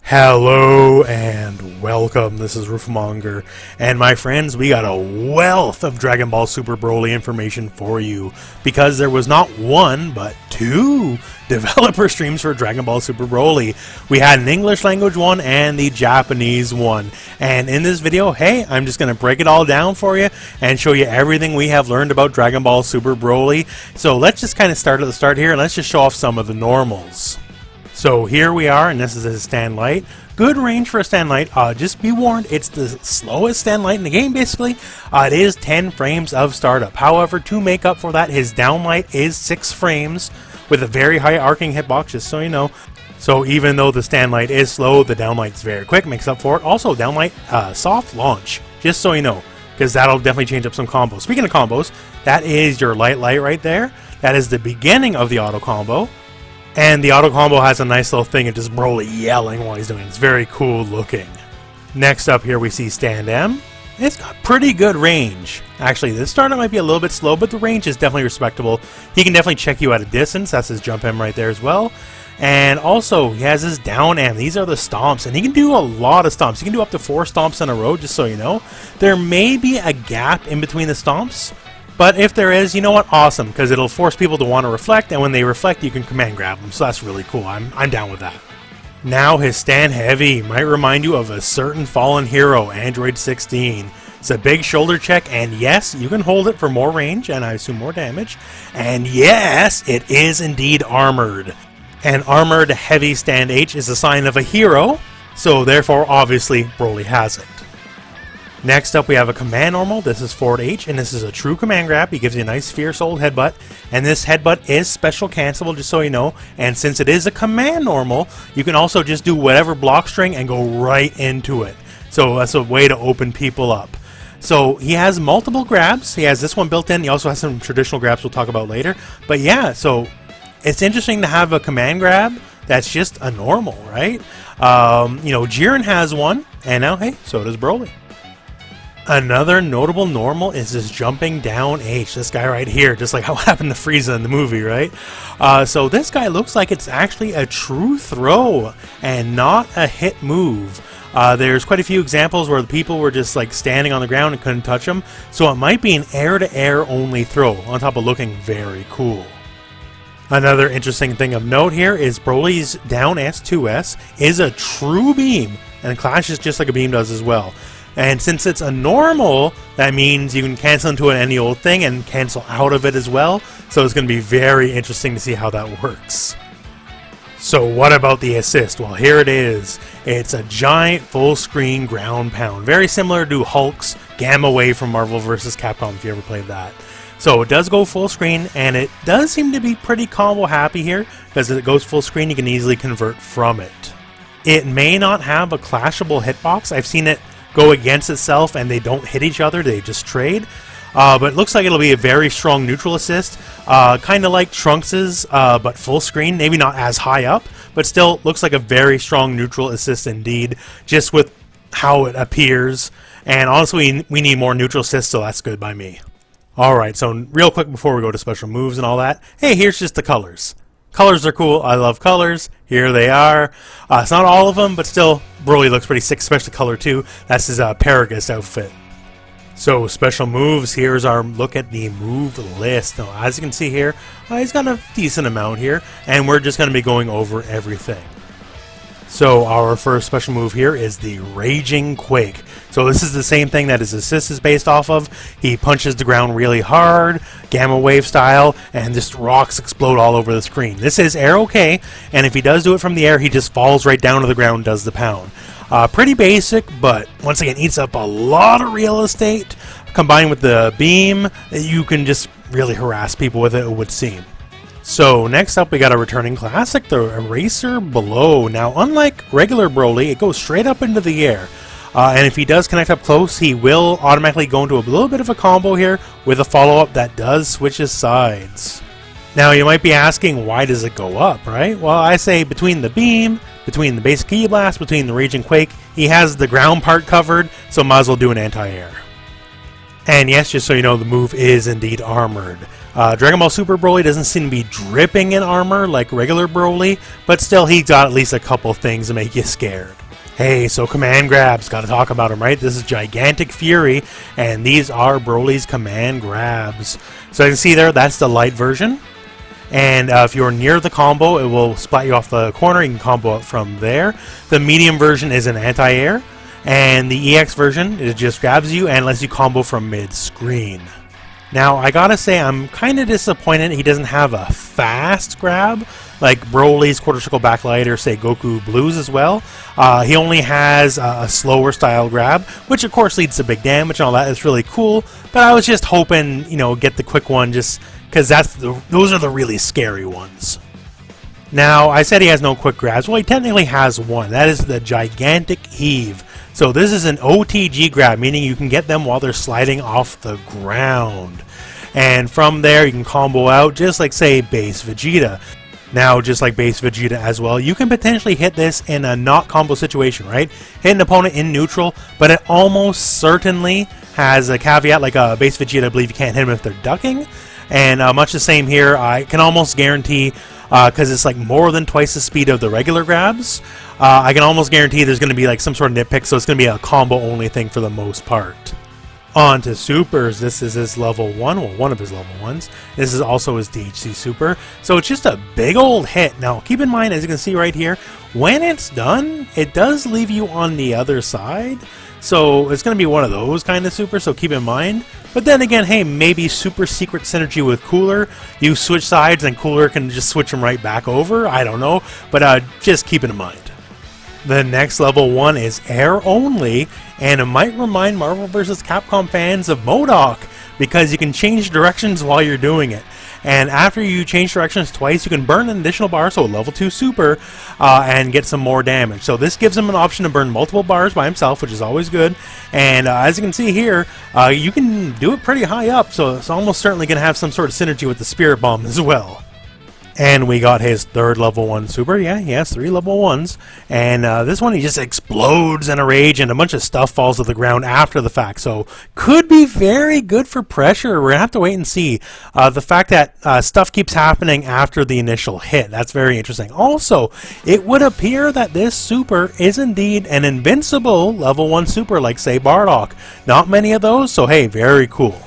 Hello and welcome, this is Rooflemonger, and my friends, we got a wealth of Dragon Ball Super Broly information for you, because there was not one, but two developer streams for Dragon Ball Super Broly. We had an English language one and the Japanese one, and in this video, hey, I'm just going to break it all down for you and show you everything we have learned about Dragon Ball Super Broly. So let's just kind of start at the start here, and let's just show off some of the normals. So here we are, and this is a stand light. Good range for a stand light. Just be warned, it's the slowest stand light in the game, basically. It is 10 frames of startup. However, to make up for that, his down light is 6 frames with a very high arcing hitbox, just so you know. So even though the stand light is slow, the down light is very quick, makes up for it. Also, down light, soft launch, just so you know, because that'll definitely change up some combos. Speaking of combos, that is your light right there. That is the beginning of the auto combo. And the auto combo has a nice little thing of just Broly yelling while he's doing it. It's very cool looking. Next up here we see Stand M. It's got pretty good range. Actually, this starter might be a little bit slow, but the range is definitely respectable. He can definitely check you at a distance. That's his jump M right there as well. And also, he has his down M. These are the stomps, and he can do a lot of stomps. He can do up to 4 stomps in a row, just so you know. There may be a gap in between the stomps, but if there is, you know what? Awesome, because it'll force people to want to reflect, and when they reflect, you can command grab them, so that's really cool. I'm down with that. Now, his stand heavy might remind you of a certain fallen hero, Android 16. It's a big shoulder check, and yes, you can hold it for more range, and I assume more damage. And yes, it is indeed armored. An armored heavy stand H is a sign of a hero, so therefore, obviously, Broly has it. Next up, we have a command normal. This is forward H, and this is a true command grab. He gives you a nice fierce old headbutt, and this headbutt is special cancelable, just so you know. And since it is a command normal, you can also just do whatever block string and go right into it. So that's a way to open people up. So he has multiple grabs. He has this one built in. He also has some traditional grabs we'll talk about later. But yeah, so it's interesting to have a command grab that's just a normal, right? You know, Jiren has one, and now, hey, so does Broly. Another notable normal is this jumping down H. This guy right here, just like how happened to Frieza in the movie, right? So this guy looks like it's actually a true throw and not a hit move. There's quite a few examples where the people were just like standing on the ground and couldn't touch him. So it might be an air-to-air only throw, on top of looking very cool. Another interesting thing of note here is Broly's down S2S is a true beam, and clashes just like a beam does as well. And since it's a normal, that means you can cancel into any old thing and cancel out of it as well. So it's going to be very interesting to see how that works. So what about the assist? Well, here it is. It's a giant full screen ground pound. Very similar to Hulk's Gamma Wave from Marvel vs. Capcom, if you ever played that. So it does go full screen, and it does seem to be pretty combo happy here, because as it goes full screen, you can easily convert from it. It may not have a clashable hitbox. I've seen it go against itself and they don't hit each other, they just trade. But it looks like it'll be a very strong neutral assist, kind of like Trunks's, but full screen, maybe not as high up, but still looks like a very strong neutral assist indeed, just with how it appears. And honestly, we need more neutral assists, so that's good by me. Alright, so real quick before we go to special moves and all that, hey, here's just the colors. Colors are cool. I love colors. Here they are. It's not all of them, but still, Broly looks pretty sick, especially color 2. That's his Paragus outfit. So, special moves. Here's our look at the move list. Now, as you can see here, he's got a decent amount here, and we're just going to be going over everything. So, our first special move here is the Raging Quake. So, this is the same thing that his assist is based off of. He punches the ground really hard, Gamma Wave style, and just rocks explode all over the screen. This is air okay, and if he does do it from the air, he just falls right down to the ground and does the pound. Pretty basic, but once again, eats up a lot of real estate. Combined with the beam, you can just really harass people with it, it would seem. So next up we got a returning classic, the Eraser Blow. Now unlike regular Broly, it goes straight up into the air. And if he does connect up close, he will automatically go into a little bit of a combo here with a follow-up that does switch his sides. Now you might be asking, why does it go up, right? Well, I say between the beam, between the basic key blast, between the Raging Quake, he has the ground part covered, so might as well do an anti-air. And yes, just so you know, the move is indeed armored. Dragon Ball Super Broly doesn't seem to be dripping in armor like regular Broly, but still he's got at least a couple things to make you scared. Hey, so command grabs, gotta talk about them, right? This is Gigantic Fury, and these are Broly's command grabs. So you can see there, that's the light version. And if you're near the combo, it will splat you off the corner. You can combo it from there. The medium version is an anti-air, and the EX version, it just grabs you and lets you combo from mid-screen. Now, I gotta say, I'm kind of disappointed he doesn't have a fast grab, like Broly's Quarter Circle Backlight or, say, Goku Blues as well. He only has a slower style grab, which of course leads to big damage and all that. It's really cool, but I was just hoping, you know, get the quick one just because those are the really scary ones. Now, I said he has no quick grabs. Well, he technically has one. That is the Gigantic Heave. So this is an OTG grab, meaning you can get them while they're sliding off the ground. And from there, you can combo out just like, say, base Vegeta. Now, just like base Vegeta as well, you can potentially hit this in a not combo situation, right? Hit an opponent in neutral, but it almost certainly has a caveat, like a base Vegeta, I believe you can't hit them if they're ducking. And much the same here, I can almost guarantee, because it's like more than twice the speed of the regular grabs, I can almost guarantee there's going to be like some sort of nitpick, so it's going to be a combo only thing for the most part. On to supers. This is his level 1, well, one of his level 1s. This is also his DHC super. So it's just a big old hit. Now keep in mind, as you can see right here, when it's done, it does leave you on the other side. So it's going to be one of those kind of supers, so keep in mind. But then again, hey, maybe super secret synergy with Cooler. You switch sides and Cooler can just switch them right back over. I don't know, but just keep it in mind. The next level 1 is air only, and it might remind Marvel vs. Capcom fans of MODOK, because you can change directions while you're doing it. And after you change directions twice, you can burn an additional bar, so a level 2 super, and get some more damage. So this gives him an option to burn multiple bars by himself, which is always good. And as you can see here, you can do it pretty high up, so it's almost certainly going to have some sort of synergy with the Spirit Bomb as well. And we got his third level 1 super. Yeah, he has 3 level 1s. And this one, he just explodes in a rage, and a bunch of stuff falls to the ground after the fact. So, could be very good for pressure. We're going to have to wait and see. The fact that stuff keeps happening after the initial hit, that's very interesting. Also, it would appear that this super is indeed an invincible level 1 super, like, say, Bardock. Not many of those, so hey, very cool.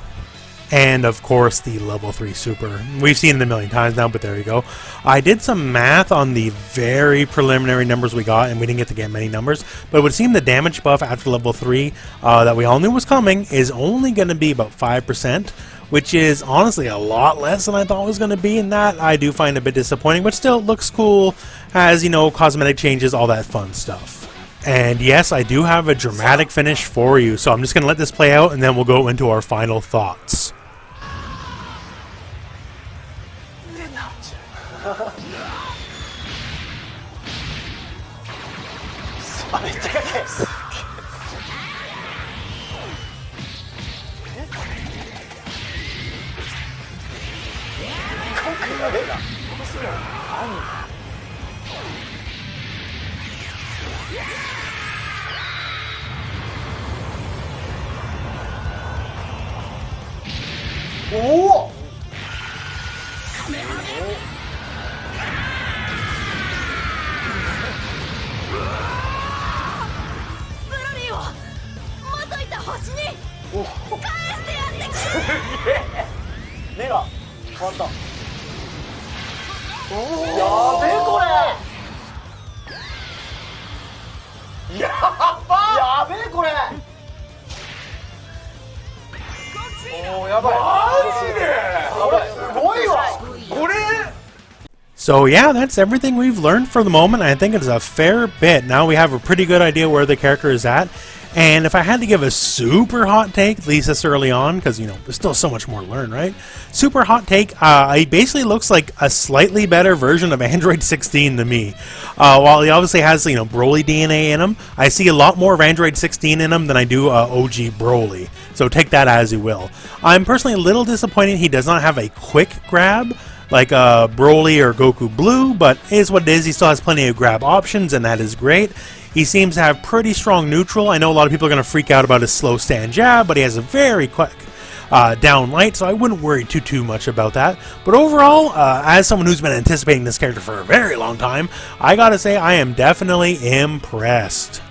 And of course the level 3 super. We've seen it a million times now, but there you go. I did some math on the very preliminary numbers we got, and we didn't get to get many numbers, but it would seem the damage buff after level 3 that we all knew was coming is only going to be about 5%, which is honestly a lot less than I thought it was going to be, and that I do find a bit disappointing, but still looks cool, has, you know, cosmetic changes, all that fun stuff. And yes, I do have a dramatic finish for you, so I'm just going to let this play out, and then we'll go into our final thoughts. So yeah, that's everything we've learned for the moment. I think it's a fair bit. Now we have a pretty good idea where the character is at. And if I had to give a super hot take, at least this early on, because, you know, there's still so much more to learn, right? Super hot take, he basically looks like a slightly better version of Android 16 to me. While he obviously has, you know, Broly DNA in him, I see a lot more of Android 16 in him than I do OG Broly. So take that as you will. I'm personally a little disappointed he does not have a quick grab like Broly or Goku Blue, but it is what it is. He still has plenty of grab options, and that is great. He seems to have pretty strong neutral. I know a lot of people are going to freak out about his slow stand jab, but he has a very quick down light, so I wouldn't worry too much about that. But overall, as someone who's been anticipating this character for a very long time, I gotta say I am definitely impressed.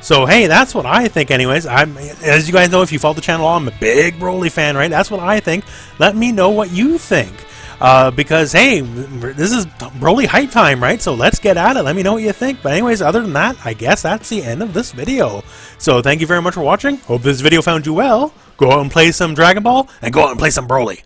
So hey, that's what I think anyways. As you guys know, if you follow the channel, I'm a big Broly fan, right? That's what I think. Let me know what you think. Because hey, this is Broly hype time, right? So let's get at it. Let me know what you think. But anyways, other than that, I guess that's the end of this video. So thank you very much for watching. Hope this video found you well. Go out and play some Dragon Ball, and go out and play some Broly.